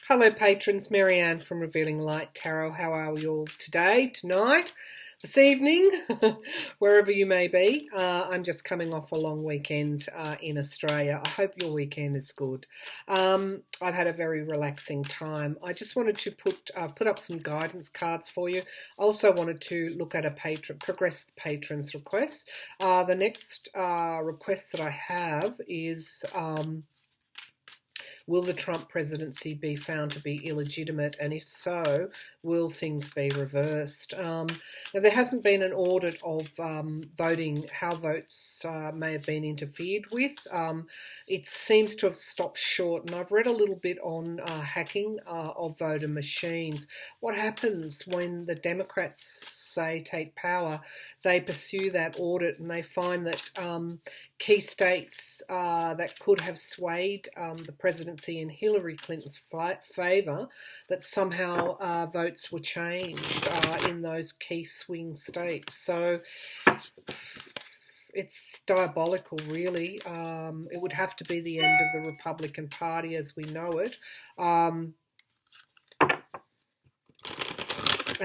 Hello, patrons. Marianne from Revealing Light Tarot. How are we all today, tonight, this evening, wherever you may be? I'm just coming off a long weekend in Australia. I hope your weekend is good. I've had a very relaxing time. I just wanted to put up some guidance cards for you. I also wanted to look at progress the patrons' requests. The next request that I have is... will the Trump presidency be found to be illegitimate? And if so, will things be reversed? Now, there hasn't been an audit of voting, how votes may have been interfered with. It seems to have stopped short. And I've read a little bit on hacking of voter machines. What happens when the Democrats take power? They pursue that audit and they find that key states that could have swayed the presidency in Hillary Clinton's favour, that somehow votes were changed in those key swing states. So it's diabolical, really. It would have to be the end of the Republican Party as we know it. And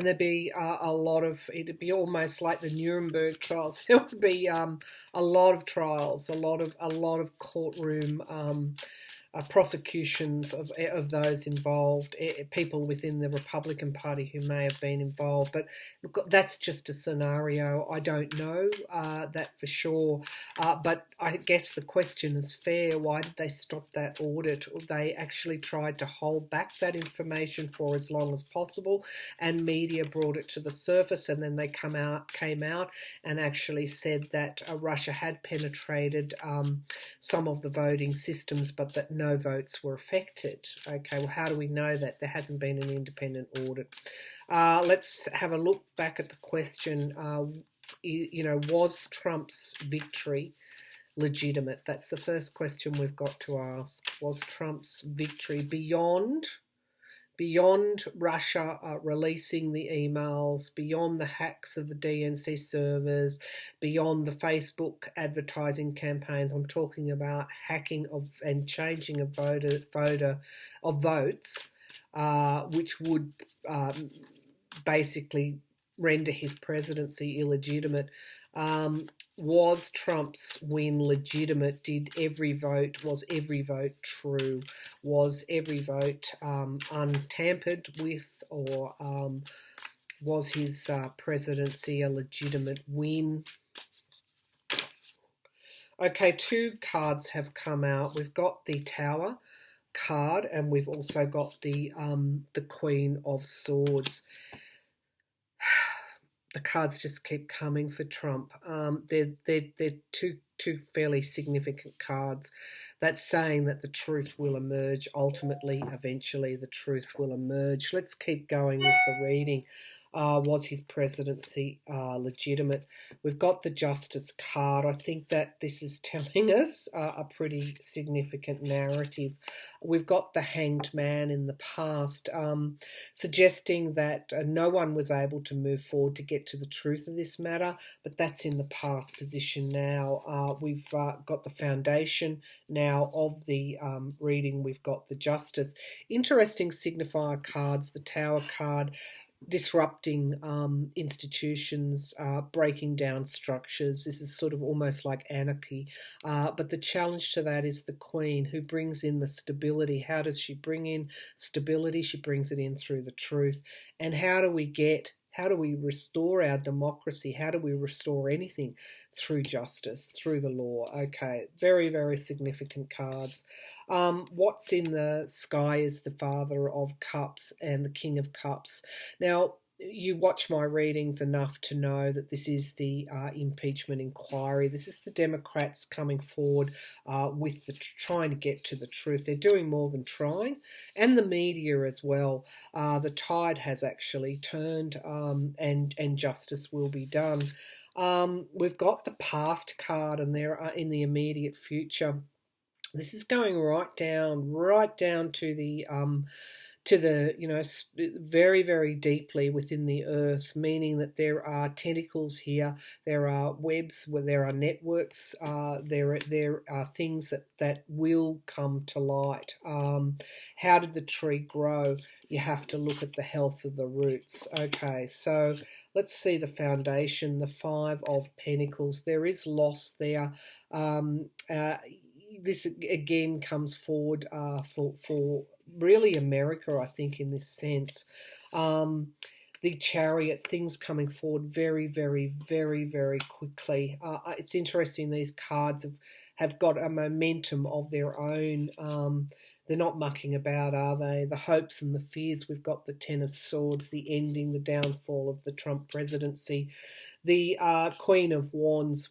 there'd be a lot of, it'd be almost like the Nuremberg trials. There would be a lot of trials, a lot of courtroom prosecutions of those involved, people within the Republican Party who may have been involved. But look, that's just a scenario. I don't know that for sure. But I guess the question is fair. Why did they stop that audit? They actually tried to hold back that information for as long as possible, and media brought it to the surface, and then they came out and actually said that Russia had penetrated some of the voting systems, but that no votes were affected. Okay, well, how do we know that? There hasn't been an independent audit. Let's have a look back at the question. Was Trump's victory legitimate? That's the first question we've got to ask. Was Trump's victory beyond Russia releasing the emails, beyond the hacks of the DNC servers, beyond the Facebook advertising campaigns? I'm talking about hacking of and changing of votes, which would basically render his presidency illegitimate. Was Trump's win legitimate? Was every vote true? Was every vote untampered with, or was his presidency a legitimate win? Okay, two cards have come out. We've got the Tower card, and we've also got the Queen of Swords. The cards just keep coming for Trump. They're two fairly significant cards. That's saying that the truth will emerge. Ultimately, eventually, the truth will emerge. Let's keep going with the reading. Was his presidency legitimate? We've got the Justice card. I think that this is telling us a pretty significant narrative. We've got the Hanged Man in the past, suggesting that no one was able to move forward to get to the truth of this matter, but that's in the past position now. We've got the foundation now of the reading. We've got the Justice. Interesting signifier cards, the Tower card, disrupting institutions, breaking down structures. This is sort of almost like anarchy. But the challenge to that is the Queen, who brings in the stability. How does she bring in stability? She brings it in through the truth. And how do we restore our democracy? How do we restore anything? Through justice, through the law. Okay, very, very significant cards. What's in the sky is the Father of Cups and the King of Cups. Now, you watch my readings enough to know that this is the impeachment inquiry. This is the Democrats coming forward with trying to get to the truth. They're doing more than trying, and the media as well. The tide has actually turned, and justice will be done. We've got the past card, and there are in the immediate future. This is going right down to the, very, very deeply within the earth, meaning that there are tentacles here, there are webs, where there are networks, there are things that will come to light. How did the tree grow? You have to look at the health of the roots. Okay, so let's see the foundation, the Five of Pentacles. There is loss there. This again comes forward for really America, I think, in this sense. The Chariot, things coming forward very, very, very, very quickly. It's interesting, these cards have got a momentum of their own. They're not mucking about, are they? The hopes and the fears. We've got the Ten of Swords, the ending, the downfall of the Trump presidency. The Queen of Wands.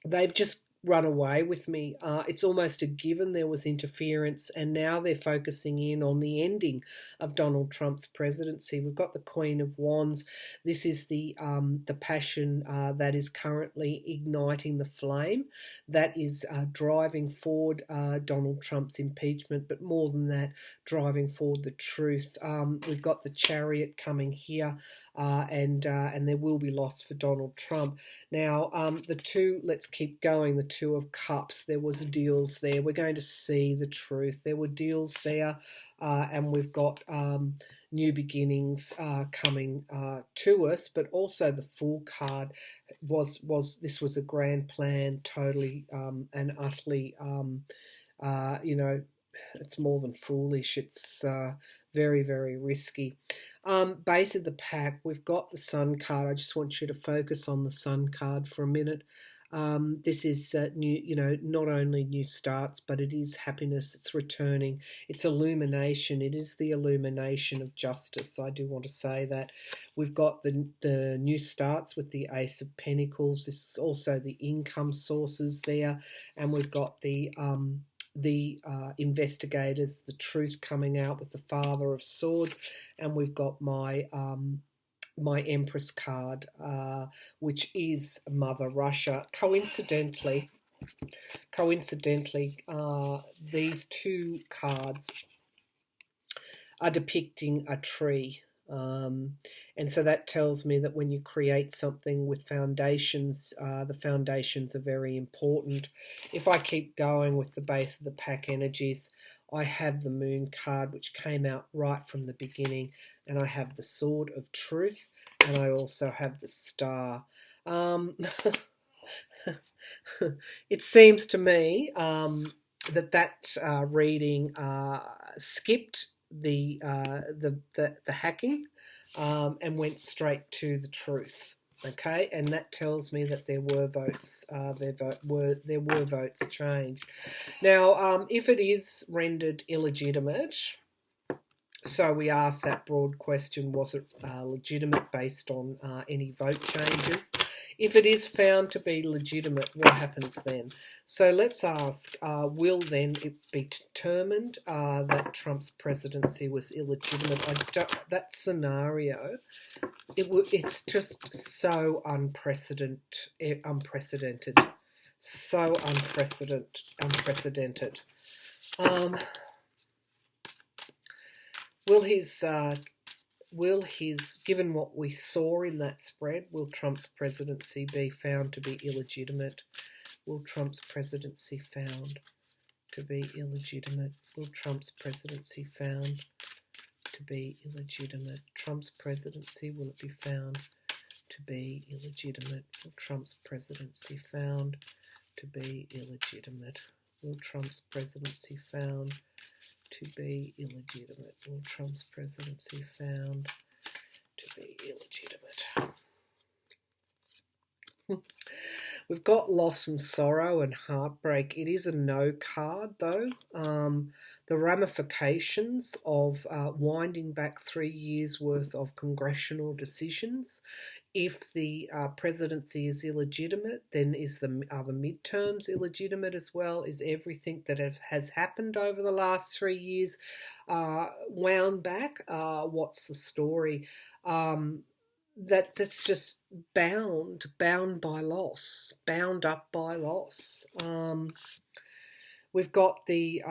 They've just run away with me. It's almost a given there was interference, and now they're focusing in on the ending of Donald Trump's presidency. We've got the Queen of Wands. This is the passion that is currently igniting the flame, that is driving forward Donald Trump's impeachment, but more than that, driving forward the truth. We've got the Chariot coming here, and there will be loss for Donald Trump. Now, the two, let's keep going, the Two of Cups, there was deals there. We're going to see the truth. There were deals there, and we've got new beginnings coming to us, but also the Fool card this was a grand plan, totally and utterly, it's more than foolish. It's very, very risky. Base of the pack, we've got the Sun card. I just want you to focus on the Sun card for a minute. This is new, not only new starts, but it is happiness. It's returning. It's illumination. It is the illumination of justice. I do want to say that. We've got the new starts with the Ace of Pentacles. This is also the income sources there, and we've got the investigators, the truth coming out with the Father of Swords, and we've got my Empress card, which is Mother Russia. Coincidentally, these two cards are depicting a tree. And so that tells me that when you create something with foundations, the foundations are very important. If I keep going with the base of the pack energies, I have the Moon card, which came out right from the beginning, and I have the Sword of Truth, and I also have the Star. It seems to me that reading skipped the hacking and went straight to the truth. Okay, and that tells me that there were votes. There were votes changed. Now, if it is rendered illegitimate, so we asked that broad question: was it legitimate based on any vote changes? If it is found to be legitimate, what happens then? So let's ask, will then it be determined that Trump's presidency was illegitimate? That scenario, it's just so unprecedented, so unprecedented. Will his, given what we saw in that spread, will Trump's presidency be found to be illegitimate? Will Trump's presidency found to be illegitimate? Will Trump's presidency found to be illegitimate? Trump's presidency, will it be found to be illegitimate? Will Trump's presidency found to be illegitimate? Will Trump's presidency found to be illegitimate? Will Trump's presidency found to be illegitimate? We've got loss and sorrow and heartbreak. It is a no card, though. The ramifications of winding back 3 years' worth of congressional decisions. If the presidency is illegitimate, then are the midterms illegitimate as well? Is everything that has happened over the last 3 years wound back? What's the story? That's just bound by loss, bound up by loss. We've got the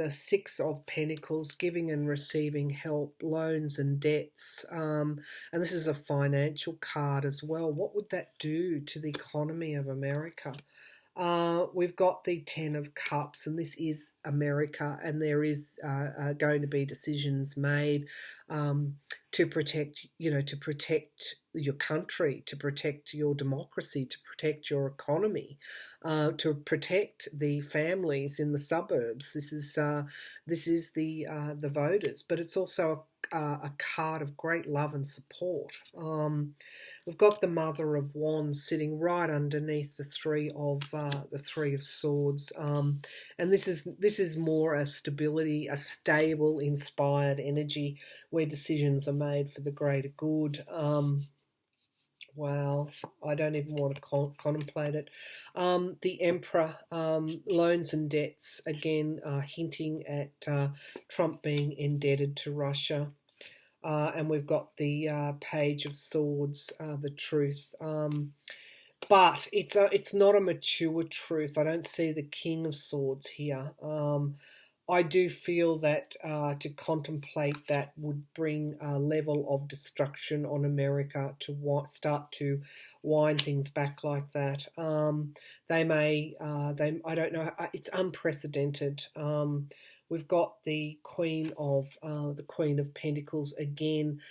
Six of Pentacles, giving and receiving help, loans and debts, and this is a financial card as well. What would that do to the economy of America? We've got the Ten of Cups, and this is America, and there is going to be decisions made to protect, to protect your country, to protect your democracy, to protect your economy, to protect the families in the suburbs. This is the voters, but it's also a card of great love and support. We've got the Mother of Wands sitting right underneath the Three of Swords, and this is more a stability, a stable, inspired energy where decisions are made for the greater good. Wow, I don't even want to contemplate it. The Emperor, loans and debts, again hinting at Trump being indebted to Russia. And we've got the Page of Swords, the truth. But it's not a mature truth. I don't see the King of Swords here. I do feel that to contemplate that would bring a level of destruction on America to start to wind things back like that. I don't know. It's unprecedented. We've got the Queen of Pentacles again,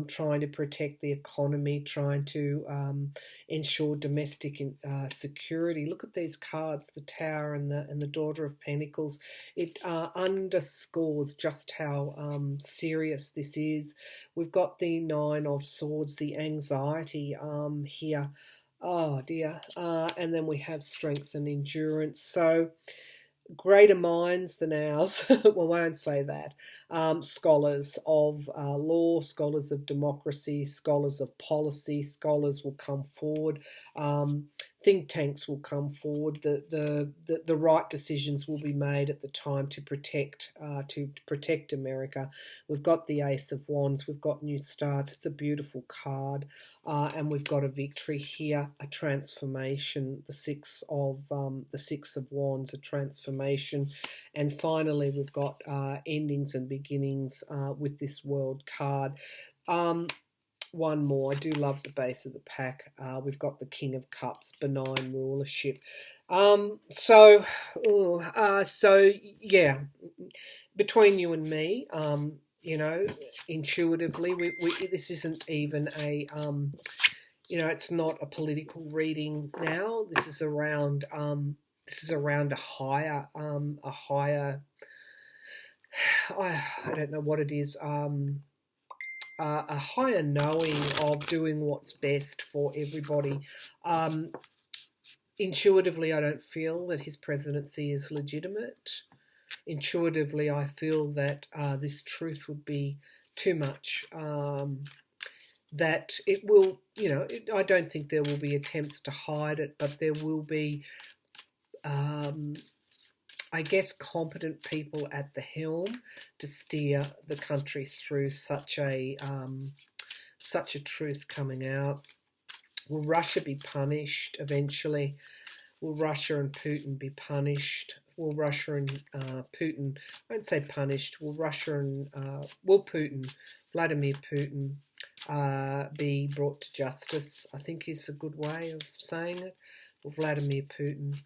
trying to protect the economy, trying to ensure domestic security. Look at these cards, the Tower and the Daughter of Pentacles. It underscores just how serious this is. We've got the Nine of Swords, the anxiety here. Oh dear. And then we have strength and endurance. So greater minds than ours, well, I won't say that, scholars of law, scholars of democracy, scholars of policy, scholars will come forward, think tanks will come forward, the right decisions will be made at the time to protect America. We've got the Ace of Wands, we've got new starts, it's a beautiful card, and we've got a victory here, a transformation, the Six of Wands, a transformation, and finally we've got endings and beginnings with this World card. One more. I do love the base of the pack. We've got the King of Cups, benign rulership. So yeah, between you and me, intuitively, this isn't even a, it's not a political reading now. This is around a higher, I don't know what it is. A higher knowing of doing what's best for everybody. Intuitively, I don't feel that his presidency is legitimate. Intuitively, I feel that this truth would be too much. That it will, I don't think there will be attempts to hide it, but there will be, I guess, competent people at the helm to steer the country through such a truth coming out. Will Russia be punished eventually? Will Russia and Putin be punished? Will Russia and Putin, I won't say punished, will Vladimir Putin be brought to justice? I think is a good way of saying it. Will Vladimir Putin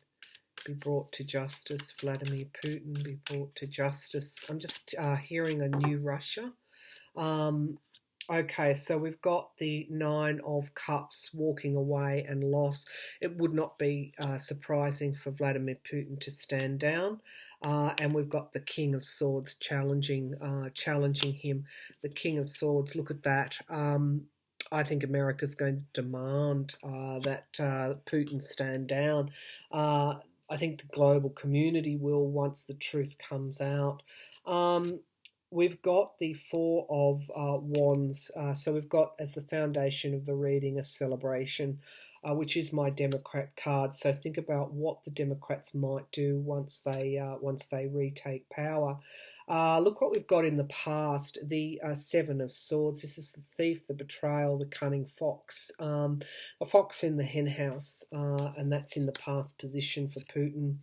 be brought to justice? Vladimir Putin be brought to justice. I'm just hearing a new Russia. Okay, so we've got the Nine of Cups, walking away and loss. It would not be surprising for Vladimir Putin to stand down. And we've got the King of Swords challenging him. The King of Swords, look at that. I think America's going to demand that Putin stand down. I think the global community will once the truth comes out. We've got the Four of Wands. So we've got, as the foundation of the reading, a celebration. which is my Democrat card. So think about what the Democrats might do once they retake power. Look what we've got in the past. The Seven of Swords. This is the thief, the betrayal, the cunning fox. A fox in the henhouse, and that's in the past position for Putin.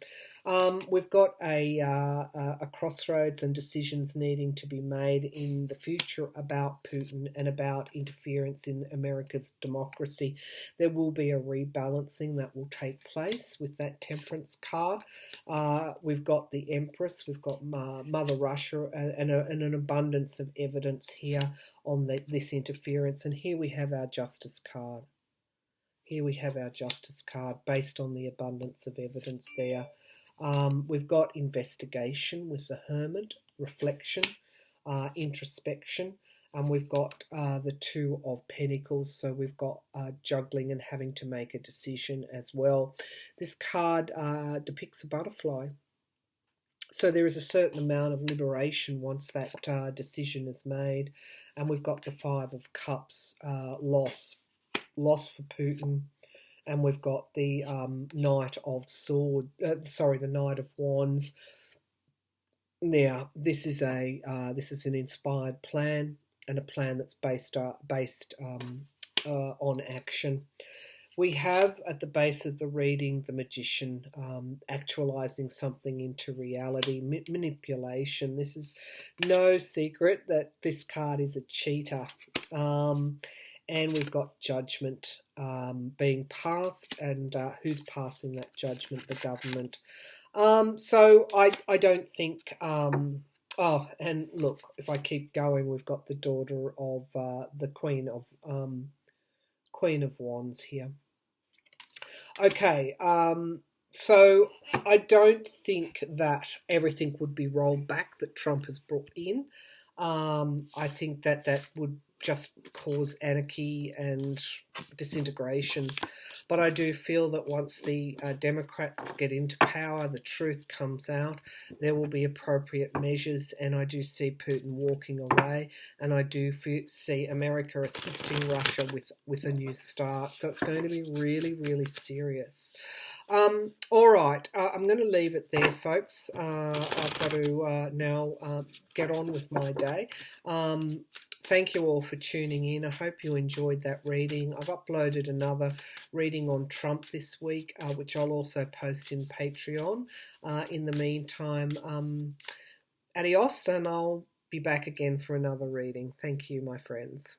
We've got a crossroads and decisions needing to be made in the future about Putin and about interference in America's democracy. There will be a rebalancing that will take place with that Temperance card. We've got the Empress, we've got Mother Russia, and an abundance of evidence here on this interference. And here we have our Justice card. Here we have our Justice card based on the abundance of evidence there. We've got investigation with the Hermit, reflection, introspection, and we've got the Two of Pentacles, so we've got juggling and having to make a decision as well. This card depicts a butterfly. So there is a certain amount of liberation once that decision is made. And we've got the Five of Cups, loss for Putin. And we've got the Knight of the Knight of Wands. Now, this is an inspired plan, and a plan that's based on action. We have at the base of the reading the Magician, actualizing something into reality, manipulation. This is no secret that this card is a cheater. And we've got Judgment being passed, and who's passing that judgment? The government. So I don't think... oh, and look, if I keep going, we've got the daughter of the Queen of Wands here. Okay, so I don't think that everything would be rolled back that Trump has brought in. I think that would just cause anarchy and disintegration. But I do feel that once the Democrats get into power, the truth comes out, there will be appropriate measures, and I do see Putin walking away, and I do see America assisting Russia with a new start. So it's going to be really, really serious. All right, I'm going to leave it there, folks. I've got to now get on with my day. Thank you all for tuning in. I hope you enjoyed that reading. I've uploaded another reading on Trump this week, which I'll also post in Patreon. In the meantime, adios, and I'll be back again for another reading. Thank you, my friends.